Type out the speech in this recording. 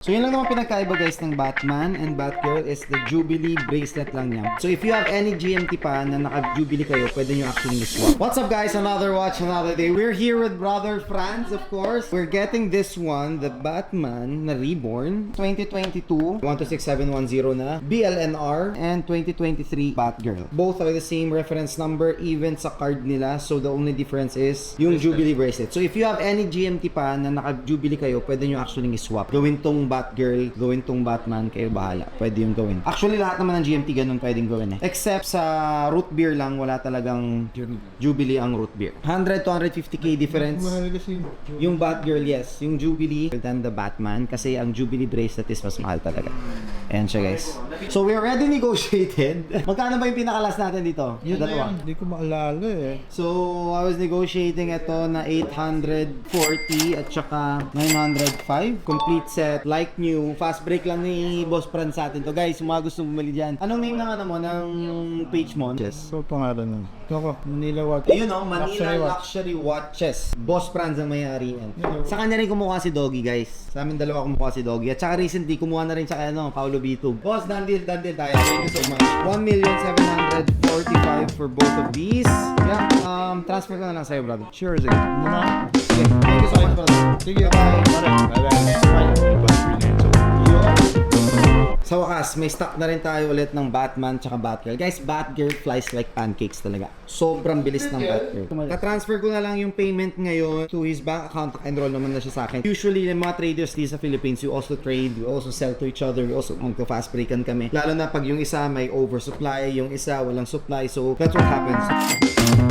So yun lang naman pinagkaiba guys ng Batman and Batgirl is the Jubilee bracelet lang niya. So if you have any GMT pa na naka-Jubilee kayo, pwede nyo actually swap. What's up guys? Another watch, another day. We're here with Brother Franz, of course. We're getting this one, the Batman na Reborn 2022 126710 na BLNR and 2023 Batgirl. Both are the same reference number even sa card nila. So the only difference is yung Jubilee bracelet. So if you have any GMT pa na naka-Jubilee kayo, pwede nyo actually swap. Gawin tong Batgirl, gawin tong Batman, kayo bahala. Pwede yung gawin. Actually, lahat naman ng GMT ganun pwedeng gawin eh. Except sa root beer lang, wala talagang Jubilee ang root beer. 100 to 150k difference. Yung Batgirl, yes. Yung Jubilee than the Batman kasi ang Jubilee bracelet is mas mahal talaga. Ayan siya guys. So we already negotiated. Magkano ba yung pinakalas natin dito? Yun na Dalawa. yan, hindi ko maalala eh. So, I was negotiating ito na 840 at saka 905. Complete set, like new. Fast break lang ni Boss Franz sa atin to. Guys, yung mga gusto bumili dyan. Anong name ng ano mo, ng page mo? Yes. So, pangalan nun. Ito ako, Manila Watch. Ayun o, Manila Luxury Watches. Boss Franz ang may-ari yan. Sa kanya rin kumuha si Doggy, guys. Sa amin dalawa kumuha si Doggy. At saka recently, kumuha na rin sa ano, Paulo B2. Boss, dandil tayo. Thank you so much. 1,745,000 for both of these. Yeah, transfer ko na lang sa'yo, brother. Sure, sige. Muna. Okay. Thank you so much, brother. Sige, Bye-bye. Bye-bye. Sa wakas, may stock na rin tayo ulit ng Batman tsaka Batgirl. Guys, Batgirl flies like pancakes talaga. Sobrang bilis ng Batgirl. Ka-transfer ko na lang yung payment ngayon to his bank account. Enroll naman na siya sa akin. Usually, yung mga traders dito sa Philippines, we also trade, we also sell to each other, we also magka-fast breakan kami. Lalo na pag yung isa may oversupply, yung isa walang supply. So, that's what happens.